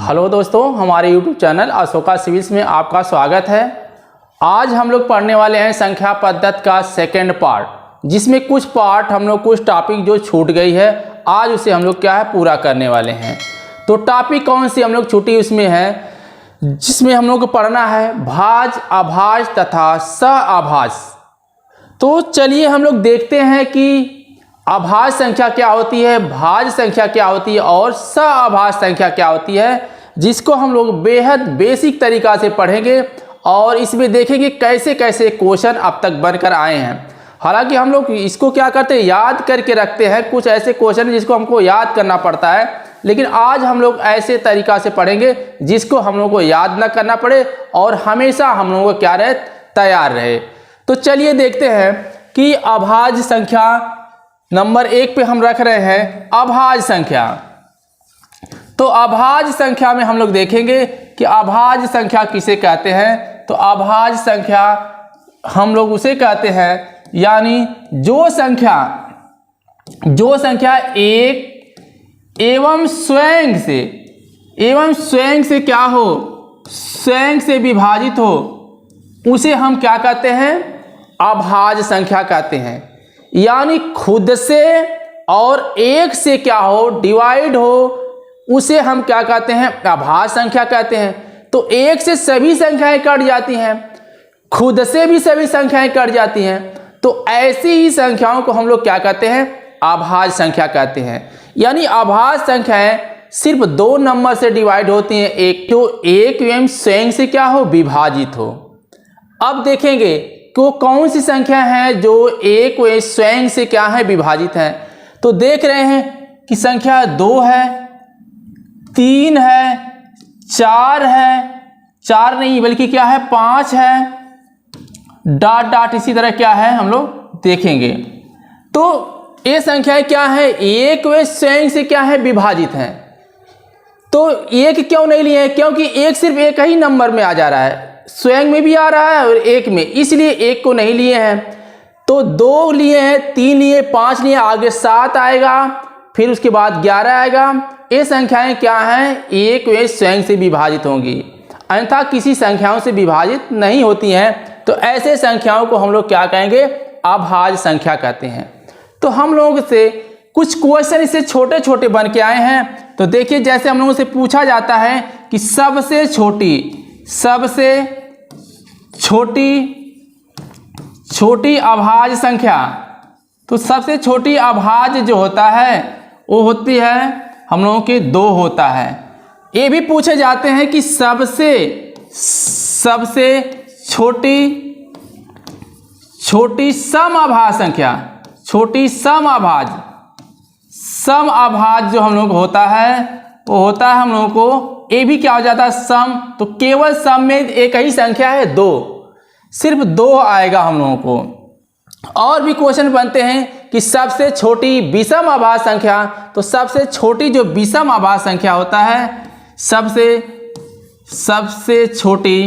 Hello दोस्तों, हमारे YouTube channel Ashoka civils में आपका स्वागत है। आज हम लोग पढ़ने वाले हैं संख्या पद्धति का सेकंड पार्ट, जिसमें कुछ पार्ट हम लोग कुछ टॉपिक जो छूट गई है आज उसे हम लोग क्या है पूरा करने वाले हैं। तो टॉपिक कौन सी हम लोग छूटी उसमें है, जिसमें हम लोग को पढ़ना है भाज्य, अभाज्य तथा सहअभाज्य। तो चलिए हम लोग देखते हैं कि अभाज्य संख्या क्या होती है, भाज्य संख्या क्या होती है और सहअभाज्य संख्या क्या होती है, जिसको हम लोग बेहद बेसिक तरीका से पढ़ेंगे और इसमें देखेंगे कैसे कैसे क्वेश्चन अब तक बनकर आए हैं। हालांकि हम लोग इसको क्या करते हैं, याद करके रखते हैं। कुछ ऐसे क्वेश्चन जिसको हमको याद करना पड़ता है, लेकिन आज हम लोग ऐसे तरीका से पढ़ेंगे जिसको हम लोग को याद ना करना पड़े और हमेशा हम लोगों को क्या रहे, तैयार रहे। तो चलिए देखते हैं कि अभाज्य संख्या नंबर 1 पे हम रख रहे हैं अभाज्य संख्या। तो अभाज्य संख्या में हम लोग देखेंगे कि अभाज्य संख्या किसे कहते हैं। तो अभाज्य संख्या हम लोग उसे कहते हैं, यानी जो संख्या एक एवं स्वयं से क्या हो, स्वयं से विभाजित हो, उसे हम क्या कहते हैं, अभाज्य संख्या कहते हैं। यानी खुद से और एक से क्या हो, डिवाइड हो, उसे हम क्या कहते हैं, अभाज्य संख्या कहते हैं। तो एक से सभी संख्याएं कट जाती हैं, खुद से भी सभी संख्याएं कट जाती हैं, तो ऐसी ही संख्याओं को हम लोग क्या कहते हैं, अभाज्य संख्या कहते हैं। यानी अभाज्य संख्याएं सिर्फ 2 नंबर से डिवाइड होती हैं, एक तो एक एवं स्वयं से क्या हो, विभाजित हो। अब देखेंगे तो कौन सी संख्या है जो एक व स्वयं से क्या है, विभाजित है। तो देख रहे हैं कि संख्या 2 है, 3 है, 4 है, 4 नहीं बल्कि क्या है, 5 है, डॉट डॉट इसी तरह क्या है हम लोग देखेंगे। तो ये संख्याएं क्या है, एक व स्वयं से क्या है, विभाजित हैं। तो एक क्यों नहीं लिए हैं, क्योंकि एक सिर्फ एक ही नंबर में आ जा रहा है, स्वयं में भी आ रहा है और एक में, इसलिए एक को नहीं लिए हैं। तो 2 लिए हैं, 3 लिए, 5 लिए, आगे 7 आएगा, फिर उसके बाद 11 आएगा। ये संख्याएं क्या हैं, एक व स्वयं से विभाजित होंगी, अन्यथा किसी संख्याओं से विभाजित नहीं होती हैं। तो ऐसे संख्याओं को हम लोग क्या कहेंगे, अभाज्य संख्या कहते हैं। तो हम लोगों से कुछ क्वेश्चन इससे छोटे छोटे बन के आए हैं। तो देखिए, जैसे हम लोगों से पूछा जाता है कि सबसे छोटी अभाज्य संख्या, तो सबसे छोटी अभाज्य जो होता है वो होती है हम लोगों के 2 होता है। ये भी पूछे जाते हैं कि सबसे छोटी समअभाज्य संख्या, छोटी समअभाज्य जो हम लोग होता है वो होता है हम लोगों को, ये भी क्या हो जाता है, सम। तो केवल सम में एक ही संख्या है 2, सिर्फ 2 आएगा हम लोगों को। और भी क्वेश्चन बनते हैं कि सबसे छोटी विषम अभाज्य संख्या, तो सबसे छोटी जो विषम अभाज्य संख्या होता है, सबसे छोटी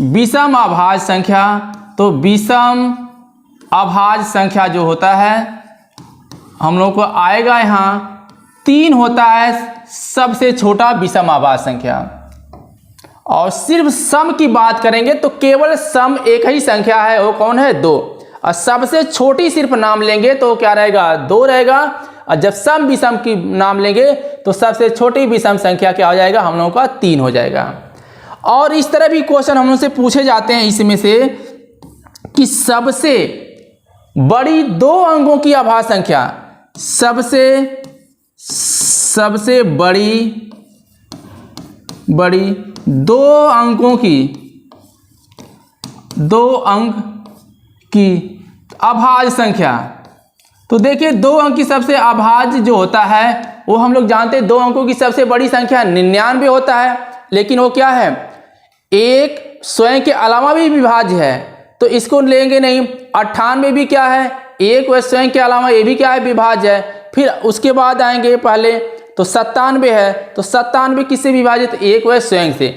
विषम अभाज्य संख्या, तो विषम अभाज्य संख्या जो होता है हम लोग को आएगा यहाँ 3 होता है सबसे छोटा विषम अभाज्य संख्या। और सिर्फ सम की बात करेंगे तो केवल सम एक ही संख्या है, वो कौन है, 2। और सबसे छोटी सिर्फ नाम लेंगे तो क्या रहेगा, 2 रहेगा। और जब सम विषम की नाम लेंगे तो सबसे छोटी विषम संख्या क्या हो जाएगा, हम लोगों का 3 हो जाएगा। और इस तरह भी क्वेश्चन हम लोग से पूछे जाते हैं इसमें से कि सबसे बड़ी 2 अंकों की अभाज्य संख्या, सबसे बड़ी 2 अंक की अभाज्य संख्या। तो देखिए 2 अंक की सबसे अभाज्य जो होता है वो हम लोग जानते हैं 2 अंकों की सबसे बड़ी संख्या 99 होता है, लेकिन वो क्या है, एक स्वयं के अलावा भी विभाज्य है, तो इसको लेंगे नहीं। 98 भी क्या है, एक व स्वयं के अलावा ये भी क्या है, विभाज्य है। फिर उसके बाद आएंगे पहले तो 97 है, तो 97 किससे विभाजित, एक व स्वयं से।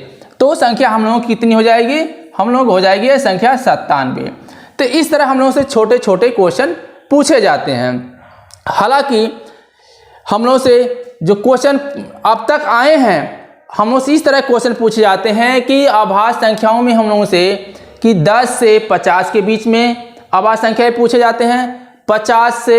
तो संख्या हम लोगों की कितनी हो जाएगी, हम लोग हो जाएगी संख्या 97। तो इस तरह हम लोगों से छोटे छोटे क्वेश्चन पूछे जाते हैं। हालांकि हम लोग से जो क्वेश्चन अब तक आए हैं हम लोग से इस तरह क्वेश्चन पूछे जाते हैं कि अभाज्य संख्याओं में हम लोगों से कि 10 से 50 के बीच में अभाज्य संख्याएं पूछे जाते हैं, 50 से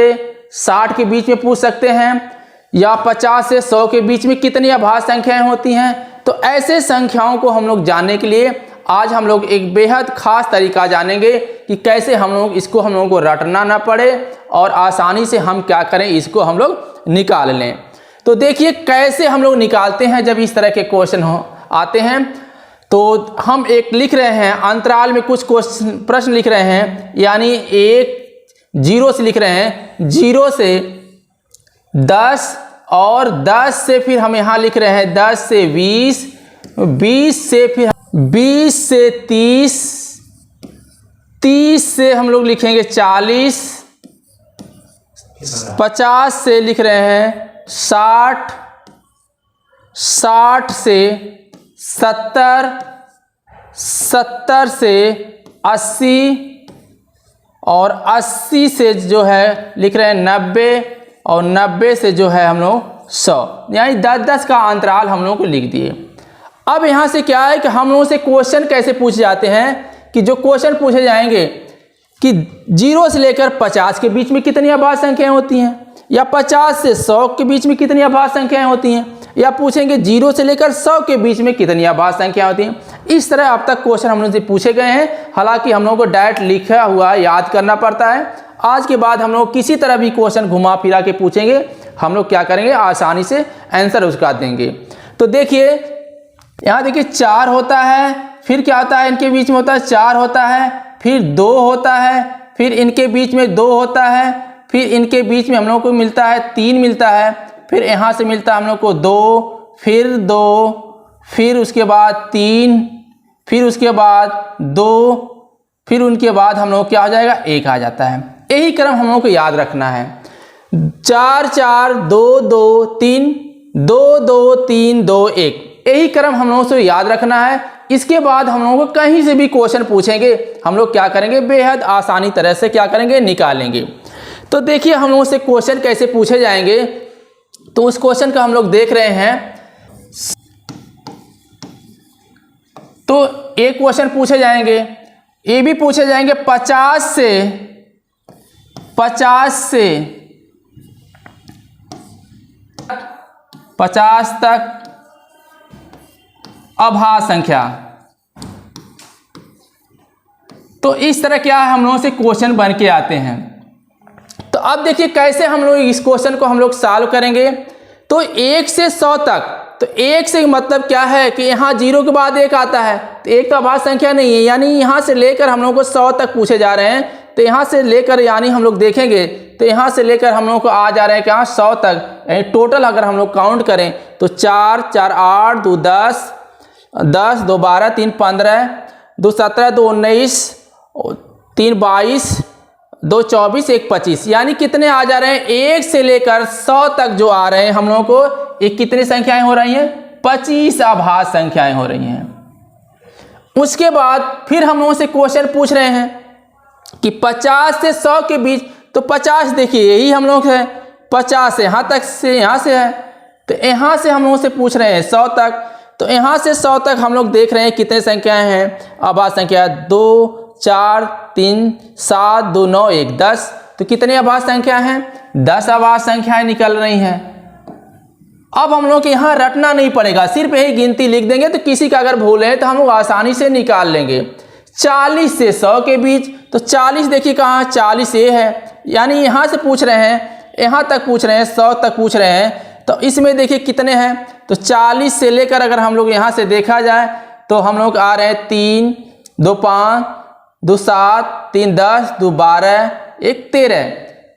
60 के बीच में पूछ सकते हैं, या 50 से 100 के बीच में कितनी अभाज्य संख्याएं होती हैं। तो ऐसे संख्याओं को हम लोग जानने के लिए आज हम लोग एक बेहद खास तरीका जानेंगे कि कैसे हम लोग इसको हम लोगों को रटना ना पड़े और आसानी से हम क्या करें, इसको हम लोग निकाल लें। तो देखिए कैसे हम लोग निकालते हैं जब इस तरह के क्वेश्चन आते हैं। तो हम एक लिख रहे हैं, अंतराल में कुछ प्रश्न लिख रहे हैं, यानी एक 0 से लिख रहे हैं, 0 से 10 और 10 से फिर हम यहाँ लिख रहे हैं 10 से 20, 20 से फिर 20 से 30, 30 से हम लोग लिखेंगे 40, 50 से लिख रहे हैं 60, 60 से 70, 70 से 80 और 80 से जो है लिख रहे हैं 90 और 90 से जो है हम लोग 100, यानी 10-10 का अंतराल हम लोगों को लिख दिए। अब यहाँ से क्या है कि हम लोगों से क्वेश्चन कैसे पूछे जाते हैं कि जो क्वेश्चन पूछे जाएंगे कि 0 से लेकर 50 के बीच में कितनी अभाज्य संख्याएं होती हैं, या 50 से 100 के बीच में कितनी अभाज्य संख्याएं होती हैं, या पूछेंगे 0 से लेकर 100 के बीच में कितनी अभाज्य संख्याएं होती हैं। इस तरह अब तक क्वेश्चन हम लोग से पूछे गए हैं। हालांकि हम लोगों को डायरेक्ट लिखा हुआ याद करना पड़ता है। आज के बाद हम लोग किसी तरह भी क्वेश्चन घुमा फिरा के पूछेंगे, हम लोग क्या करेंगे, आसानी से आंसर उसका देंगे। तो देखिए यहाँ देखिए 4 होता है, फिर क्या होता है इनके बीच में होता है 4 होता है, फिर 2 होता है, फिर इनके बीच में 2 होता है, फिर इनके बीच में हम लोग को मिलता है 3 मिलता है, फिर यहाँ से मिलता है हम लोग को 2, फिर 2, फिर उसके बाद 3, फिर उसके बाद 2, फिर उनके बाद हम लोग क्या हो जाएगा, 1 आ जाता है। यही क्रम हम लोग को याद रखना है। 4 4 2 2 3 2 2 3 2 1, यही क्रम हम लोगों से याद रखना है। इसके बाद हम लोगों को कहीं से भी क्वेश्चन पूछेंगे, हम लोग क्या करेंगे, बेहद आसानी तरह से क्या करेंगे, निकालेंगे। तो देखिए हम लोगों से क्वेश्चन कैसे पूछे जाएंगे, तो उस क्वेश्चन का हम लोग देख रहे हैं। तो एक क्वेश्चन पूछे जाएंगे, ये भी पूछे जाएंगे 50 तक अभाज्य संख्या। तो इस तरह क्या है, हम लोगों से क्वेश्चन बन के आते हैं। तो अब देखिए कैसे हम लोग इस क्वेश्चन को हम लोग सॉल्व करेंगे। तो 1 से 100 तक, तो 1 से मतलब क्या है कि यहाँ 0 के बाद 1 आता है, तो 1 तो अभाज्य संख्या नहीं है, यानी यहाँ से लेकर हम लोग को 100 तक पूछे जा रहे हैं। तो यहाँ से लेकर यानी हम लोग देखेंगे तो यहाँ से लेकर हम लोग को आ जा रहे हैं क्या, 100 तक। यानी टोटल अगर हम लोग काउंट करें तो 4 4 8 2 10 10 2 12 3 15 2 17 2 19 3 22 2 24 1 25, यानी कितने आ जा रहे हैं, 1 से लेकर 100 तक जो आ रहे हैं हम लोगों को, एक कितनी संख्याएं हो रही हैं, 25 अभाज्य संख्याएं हो रही हैं। उसके बाद फिर हम लोगों से क्वेश्चन पूछ रहे हैं कि 50 से 100 के बीच, तो 50 देखिए यही हम लोग है, 50 यहाँ तक से यहाँ से है, तो यहाँ से हम लोगों से पूछ रहे हैं 100 तक। तो यहाँ से 100 तक हम लोग देख रहे हैं कितने संख्याएं हैं, अभाज्य संख्या 2 4 3 7 2 9 1 10। तो कितनी अभाज्य संख्या हैं, 10 अभाज्य संख्याएं निकल रही हैं। अब हम लोग यहाँ रटना नहीं पड़ेगा, सिर्फ यही गिनती लिख देंगे, तो किसी का अगर भूल है तो हम लोग आसानी से निकाल लेंगे। 40 से 100 के बीच, तो 40 देखिए कहाँ, 40 ये है, यानी यहाँ से पूछ रहे हैं, यहाँ तक पूछ रहे हैं, 100 तक पूछ रहे हैं। तो इसमें देखिए कितने हैं, तो 40 से लेकर अगर हम लोग यहाँ से देखा जाए तो हम लोग आ रहे हैं 3 2 5 2 7 3 10 2 12 1 13।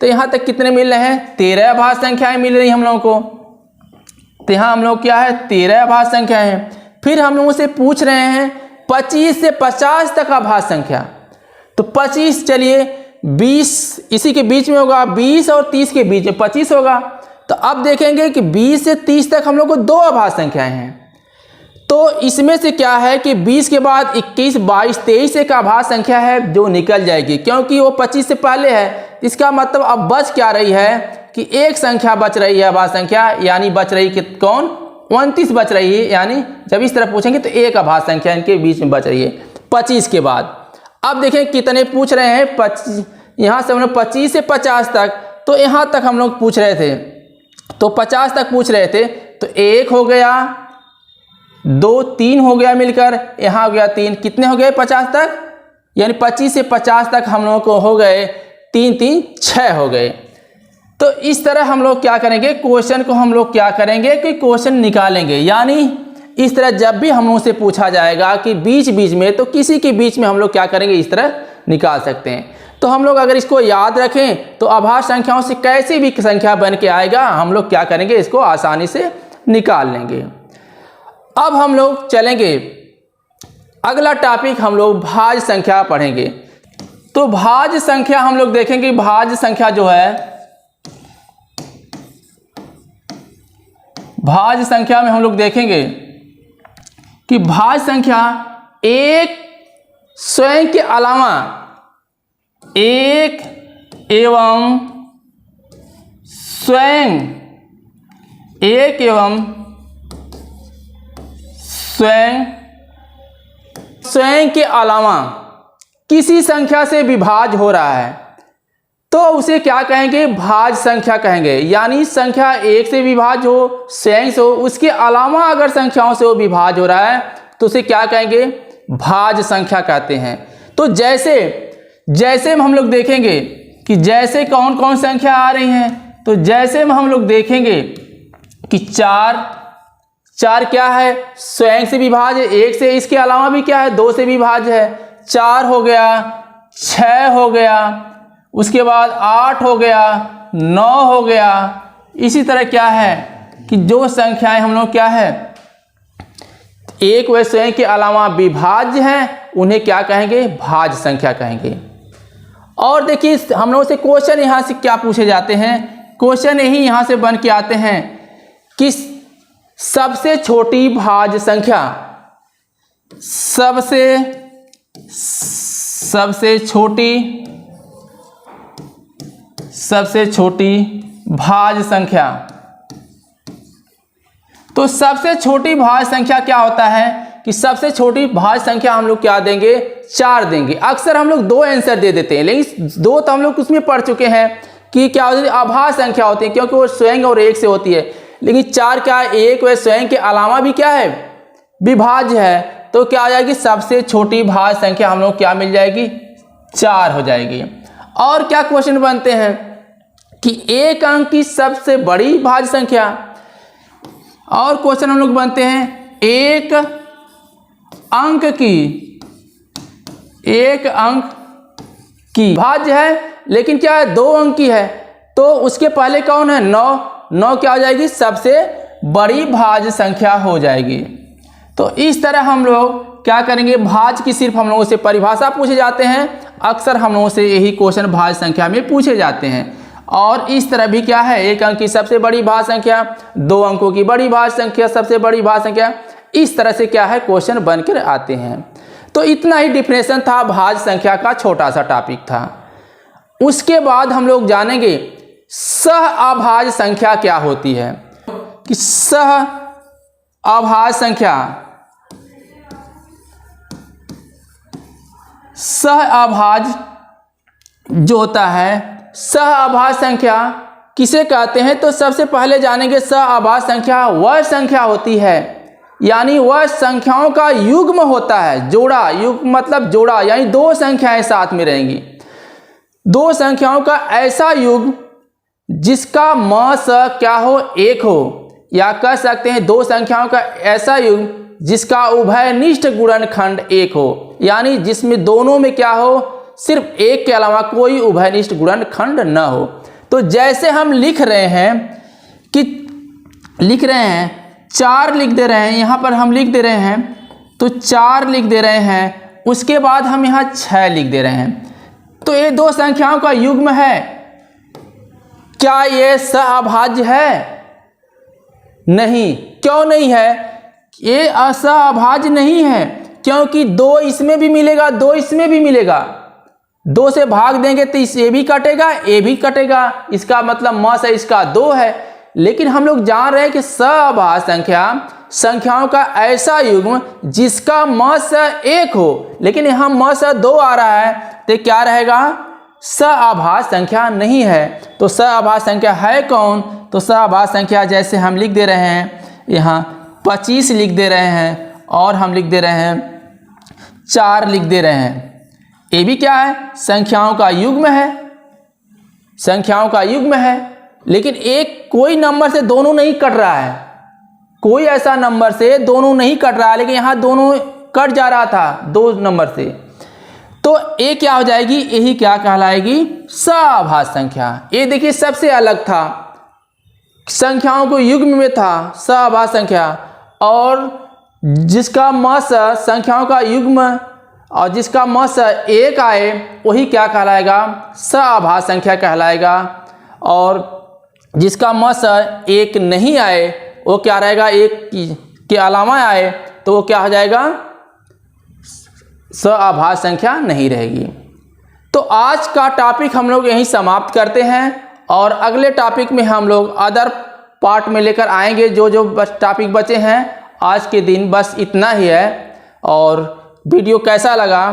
तो यहाँ तक कितने मिल रहे हैं, 13 अभाज्य संख्याएं मिल रही हम लोगों को। तो यहाँ हम लोग क्या है, 13 अभाज्य संख्याएं हैं। फिर हम लोगों से पूछ रहे हैं 25 से 50 तक अभाज्य संख्या। तो 25 चलिए 20 इसी के बीच में होगा, 20 और 30 के बीच में 25 होगा। तो अब देखेंगे कि 20 से 30 तक हम लोग को 2 अभाज्य संख्याएं हैं। तो इसमें से क्या है कि 20 के बाद 21 22 23 एक अभाज्य संख्या है जो निकल जाएगी, क्योंकि वो 25 से पहले है। इसका मतलब अब बच क्या रही है कि एक संख्या बच रही है अभाज्य संख्या, यानी बच रही कि कौन, 29 बच रही है, यानी जब इस तरह पूछेंगे तो एक अभाज्य संख्या इनके बीच में बच रही है 25 के बाद। अब देखें कितने पूछ रहे हैं, 25, यहाँ से हम लोग 25 से 50 तक, तो यहाँ तक हम लोग पूछ रहे थे, तो 50 तक पूछ रहे थे, तो 1 हो गया, 2, 3 हो गया मिलकर, यहाँ हो गया 3, कितने हो गए 50 तक, यानी 25 से 50 तक हम लोगों को हो गए 3 3 6 हो गए। तो इस तरह हम लोग क्या करेंगे, क्वेश्चन को हम लोग क्या करेंगे कि क्वेश्चन निकालेंगे, यानी इस तरह जब भी हम लोग से पूछा जाएगा कि बीच बीच में, तो किसी के बीच में हम लोग क्या करेंगे, इस तरह निकाल सकते हैं। तो हम लोग अगर इसको याद रखें तो अभाज्य संख्याओं से कैसी भी संख्या बन के आएगा, हम लोग क्या करेंगे, इसको आसानी से निकाल लेंगे। अब हम लोग चलेंगे अगला टॉपिक, हम लोग भाज्य संख्या पढ़ेंगे। तो भाज्य संख्या हम लोग देखेंगे, भाज्य संख्या जो है, भाज्य संख्या में हम लोग देखेंगे कि भाज्य संख्या एक स्वयं के अलावा एक एवं स्वयं, एक एवं स्वयं, स्वयं के अलावा किसी संख्या से विभाज्य हो रहा है तो उसे क्या कहेंगे, भाज्य संख्या कहेंगे। यानी संख्या एक से विभाज्य हो, स्वयं से हो, उसके अलावा अगर संख्याओं से वो विभाज्य हो रहा है तो उसे क्या कहेंगे, भाज्य संख्या कहते हैं। तो जैसे जैसे हम लोग देखेंगे कि जैसे कौन कौन संख्या आ रही हैं, तो जैसे में हम लोग देखेंगे कि 4 क्या है, स्वयं से विभाज्य, 1 से, इसके अलावा भी क्या है, 2 से विभाज्य है, 4 हो गया, 6 हो गया, उसके बाद 8 हो गया, 9 हो गया। इसी तरह क्या है कि जो संख्याएं हम लोग क्या है, एक व स्वयं के अलावा विभाज्य हैं, उन्हें क्या कहेंगे, भाज्य संख्या कहेंगे। और देखिए हम लोगों से क्वेश्चन यहाँ से क्या पूछे जाते हैं, क्वेश्चन यही यहाँ से बन के आते हैं कि सबसे छोटी भाज्य संख्या, सबसे छोटी भाज्य संख्या। तो सबसे छोटी भाज्य संख्या क्या होता है कि सबसे छोटी भाज्य संख्या हम लोग क्या देंगे, 4 देंगे। अक्सर हम लोग 2 आंसर दे देते हैं, लेकिन 2 तो हम लोग उसमें पढ़ चुके हैं कि क्या होती है, अभाज्य संख्या होती है, क्योंकि वो स्वयं और 1 से होती है। लेकिन 4 क्या है, 1 व स्वयं के अलावा भी क्या है, विभाज्य है। तो क्या आ जाएगी, सबसे छोटी भाज्य संख्या हम लोग क्या मिल जाएगी, 4 हो जाएगी। और क्या क्वेश्चन बनते हैं कि एक अंक की सबसे बड़ी भाज्य संख्या, और क्वेश्चन हम लोग बनते हैं एक अंक की भाज्य है, लेकिन क्या है, 2 अंक की है, तो उसके पहले कौन है, 9 क्या हो जाएगी, सबसे बड़ी भाज्य संख्या हो जाएगी। तो इस तरह हम लोग क्या करेंगे, भाज्य की सिर्फ हम लोगों से परिभाषा पूछे जाते हैं, अक्सर हम लोगों से यही क्वेश्चन भाज्य संख्या में पूछे जाते हैं। और इस तरह भी क्या है, एक अंक की सबसे बड़ी भाज्य संख्या, 2 अंकों की बड़ी भाज्य संख्या, सबसे बड़ी भाज्य संख्या, इस तरह से क्या है क्वेश्चन बनकर आते हैं। तो इतना ही डिफिनेशन था भाज्य संख्या का, छोटा सा टॉपिक था। उसके बाद हम लोग जानेंगे सह अभाज्य संख्या क्या होती है, कि सह अभाज्य संख्या, सह अभाज्य जो होता है, सह अभाज्य संख्या किसे कहते हैं। तो सबसे पहले जानेंगे सह अभाज्य संख्या वह संख्या होती है, यानी वह संख्याओं का युग्म होता है, जोड़ा, युग्म मतलब जोड़ा, यानी 2 संख्याएं साथ में रहेंगी, 2 संख्याओं का ऐसा युग्म जिसका म स क्या हो, 1 हो, या कह सकते हैं 2 संख्याओं का ऐसा युग्म जिसका उभयनिष्ठ गुणनखंड 1 हो, यानी जिसमें दोनों में क्या हो, सिर्फ 1 के अलावा कोई उभयनिष्ठ गुणनखंड न हो। तो जैसे हम लिख रहे हैं 4 लिख दे रहे हैं, यहाँ पर हम लिख दे रहे हैं, तो 4 लिख दे रहे हैं, उसके बाद हम यहाँ 6 लिख दे रहे हैं, तो ये 2 संख्याओं का युग्म है। क्या ये सहअभाज्य है? नहीं। क्यों नहीं है? ये असहअभाज्य नहीं है, क्योंकि 2 इसमें भी मिलेगा, 2 इसमें भी मिलेगा, 2 से भाग देंगे तो ये भी कटेगा, ये भी कटेगा, इसका मतलब म से इसका 2 है, लेकिन हम लोग जान रहे हैं कि सआभाज्य संख्या संख्याओं का ऐसा युग्म जिसका म स 1 हो, लेकिन यहाँ म स 2 आ रहा है तो क्या रहेगा? सआभाज्य संख्या नहीं है। तो सआभाज्य संख्या है कौन? तो सआभाज्य संख्या जैसे हम लिख दे रहे हैं, यहाँ 25 लिख दे रहे हैं और हम लिख दे रहे हैं 4 लिख दे रहे हैं। ये भी क्या है? संख्याओं का युग्म है, संख्याओं का युग्म है। लेकिन एक कोई नंबर से दोनों नहीं कट रहा है, कोई ऐसा नंबर से दोनों नहीं कट रहा है, लेकिन यहाँ दोनों कट जा रहा था 2 नंबर से। तो ये क्या हो जाएगी? यही क्या कहलाएगी? सआभाज्य संख्या। ये देखिए सबसे अलग था, संख्याओं को युग्म में था सआभाज्य संख्या, और जिसका म स संख्याओं का युग्म और जिसका म स 1 आए वही क्या कहलाएगा? सआभाज्य संख्या कहलाएगा। और जिसका म स 1 नहीं आए वो क्या रहेगा? 1 के अलावा आए तो वो क्या हो जाएगा? सआभाज्य संख्या नहीं रहेगी। तो आज का टॉपिक हम लोग यहीं समाप्त करते हैं और अगले टॉपिक में हम लोग अदर पार्ट में लेकर आएंगे। जो जो टॉपिक बचे हैं आज के दिन बस इतना ही है। और वीडियो कैसा लगा